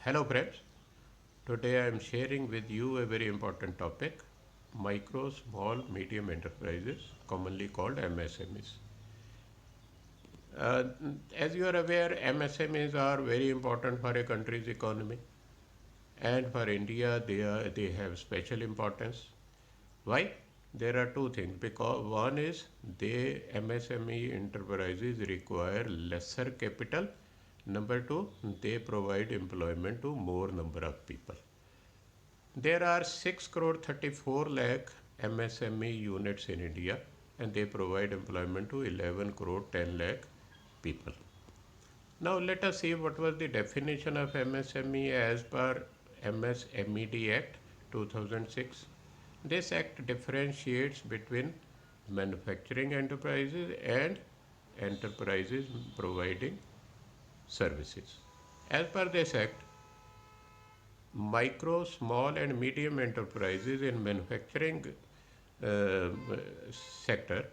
Hello friends, today I am sharing with you a very important topic, micro, small, medium enterprises, commonly called MSMEs. Uh, as you are aware, MSMEs are very important for a country's economy, and for India they have special importance. Why? There are two things. Because one is they MSME enterprises require lesser capital. Number two, they provide employment to more number of people. There are 6 crore 34 lakh MSME units in India, and they provide employment to 11 crore 10 lakh people. Now let us see what was the definition of MSME as per MSMED Act 2006. This act differentiates between manufacturing enterprises and enterprises providing services. As per this act, micro, small, and medium enterprises in manufacturing uh, sector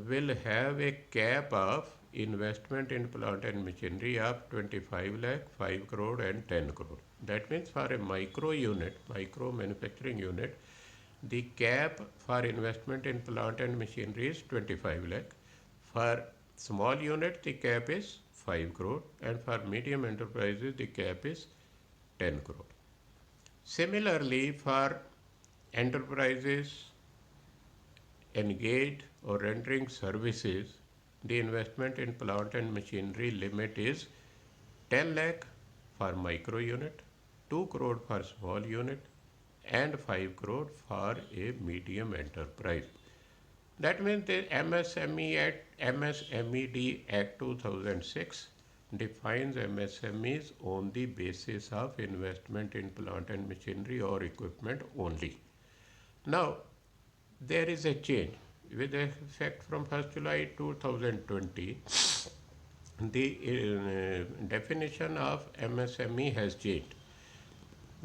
will have a cap of investment in plant and machinery of 25 lakh, 5 crore, and 10 crore. That means for a micro unit, micro manufacturing unit, the cap for investment in plant and machinery is 25 lakh. For small unit, the cap is 5 crore, and for medium enterprises, the cap is 10 crore. Similarly, for enterprises engaged or rendering services, the investment in plant and machinery limit is 10 lakh for micro unit, 2 crore for small unit, and 5 crore for a medium enterprise. That means the MSMED Act 2006 defines MSMEs on the basis of investment in plant and machinery or equipment only. Now, there is a change with effect from 1st July 2020. The definition of MSME has changed.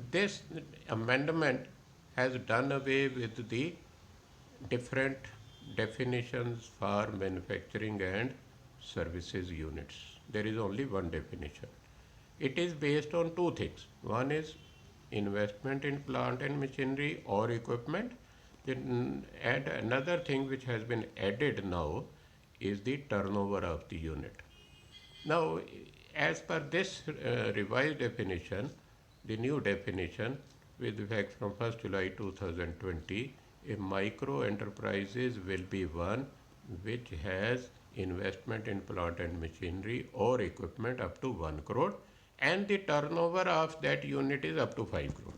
This amendment has done away with the different definitions for manufacturing and services units. There is only one definition. It is based on two things. One is investment in plant and machinery or equipment. And another thing which has been added now is the turnover of the unit. Now, as per this revised definition, the new definition with effect from 1st July 2020, a micro enterprises will be one which has investment in plant and machinery or equipment up to 1 crore, and the turnover of that unit is up to 5 crore.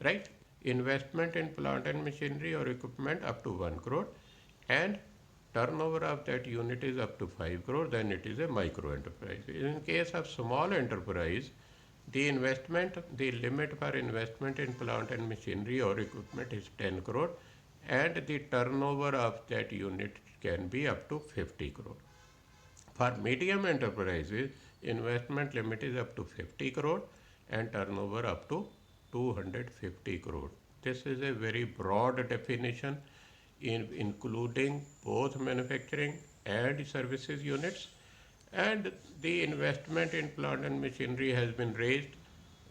Right? Investment in plant and machinery or equipment up to 1 crore, and turnover of that unit is up to 5 crore, then it is a micro enterprise. In case of small enterprise, the limit for investment in plant and machinery or equipment is 10 crore, and the turnover of that unit can be up to 50 crore. For medium enterprises, investment limit is up to 50 crore and turnover up to 250 crore. This is a very broad definition including both manufacturing and services units, and the investment in plant and machinery has been raised,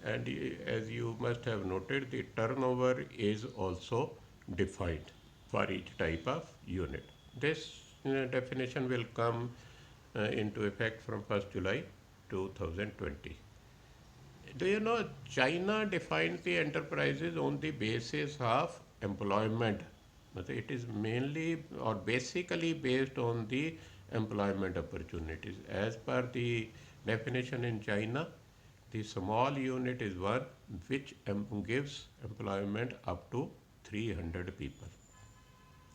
and as you must have noted, the turnover is also defined for each type of unit. This definition will come into effect from 1st July 2020. Do you know China defines the enterprises on the basis of employment? It is mainly or basically based on the employment opportunities. As per the definition in China, the small unit is one which gives employment up to 300 people.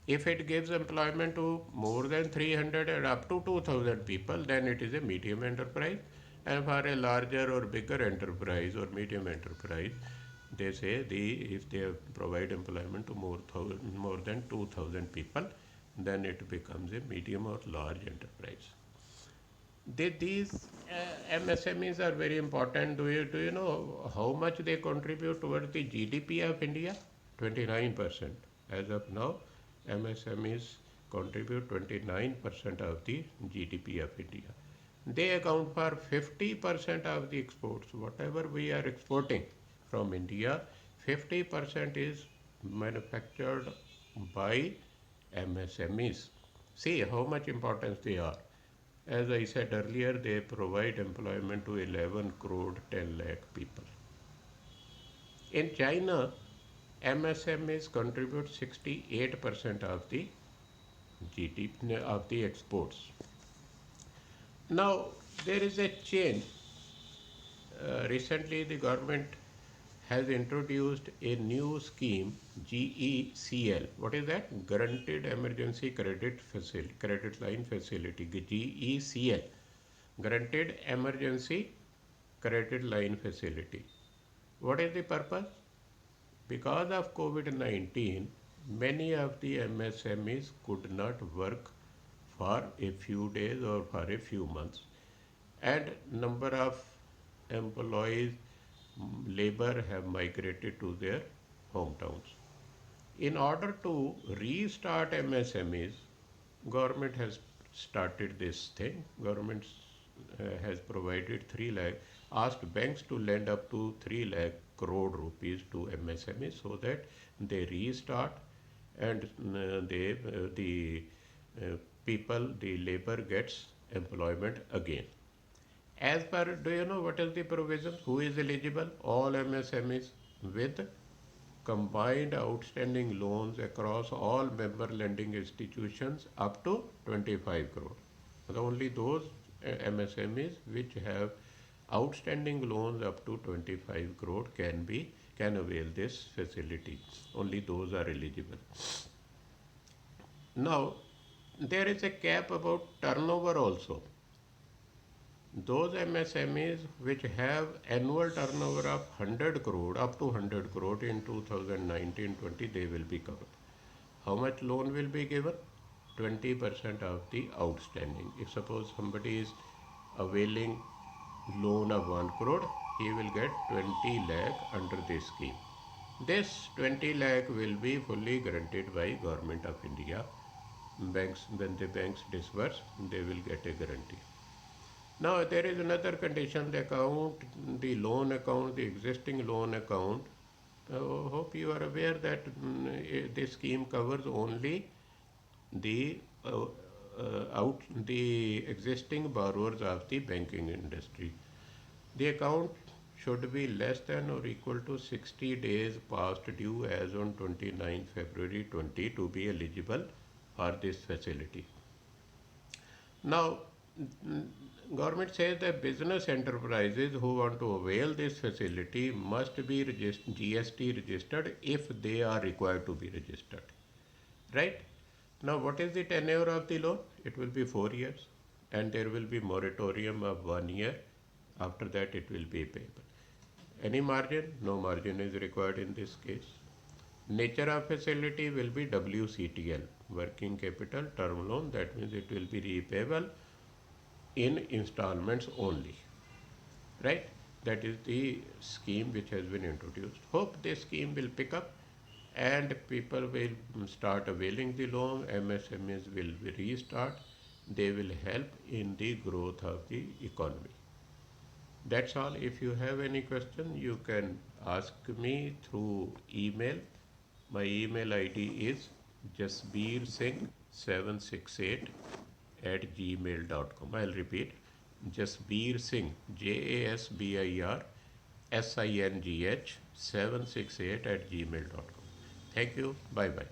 If it gives employment to more than 300 and up to 2000 people, then it is a medium enterprise. And for a larger or bigger enterprise or medium enterprise, they say if they provide employment to more than 2000 people, then it becomes a medium or large enterprise. These MSMEs are very important. Do you know how much they contribute towards the GDP of India? 29%. As of now, MSMEs contribute 29% of the GDP of India. They account for 50% of the exports. Whatever we are exporting from India, 50% is manufactured by MSMEs. See how much importance they are. As I said earlier, they provide employment to 11 crore 10 lakh people. In China, MSMEs contribute 68% of the GDP of the exports. Now, there is a change. Recently, the government has introduced a new scheme, GECL. What is that? Guaranteed Emergency Credit Line Facility, GECL. Guaranteed Emergency Credit Line Facility. What is the purpose? Because of COVID-19, many of the MSMEs could not work for a few days or for a few months, and number of employees, labor have migrated to their hometowns. In order to restart MSMEs, government has started this thing. Government has provided 3 lakh, asked banks to lend up to 3 lakh crore rupees to MSMEs so that they restart, and the uh, people, the labor gets employment again. As per, do you know what is the provision? Who is eligible? All MSMEs with combined outstanding loans across all member lending institutions up to 25 crore. But only those MSMEs which have outstanding loans up to 25 crore can avail this facility. Only those are eligible. Now, there is a cap about turnover also. Those MSMEs which have annual turnover of 100 crore up to 100 crore in 2019-20, they will be covered. How much loan will be given? 20% of the outstanding. If suppose somebody is availing loan of 1 crore, he will get 20 lakh under this scheme. This 20 lakh will be fully guaranteed by Government of India. Banks, when the banks disburse, they will get a guarantee. Now there is another condition, the loan account, the existing loan account. Hope you are aware that this scheme covers only the the existing borrowers of the banking industry. The account should be less than or equal to 60 days past due as on 29 February 20 to be eligible for this facility. Now, government says that business enterprises who want to avail this facility must be GST registered if they are required to be registered. Right? Now, what is the tenure of the loan? It will be 4 years, and there will be moratorium of 1 year. After that, it will be payable. Any margin? No margin is required in this case. Nature of facility will be WCTL, working capital term loan. That means it will be repayable in installments only. Right? That is the scheme which has been introduced. Hope this scheme will pick up and people will start availing the loan. MSMEs will restart. They will help in the growth of the economy. That's all. If you have any question, you can ask me through email. My email ID is jasbir.singh768 at gmail.com. I'll repeat, Jasbir Singh, JASBIR SINGH 768 at gmail.com. Thank you. Bye bye.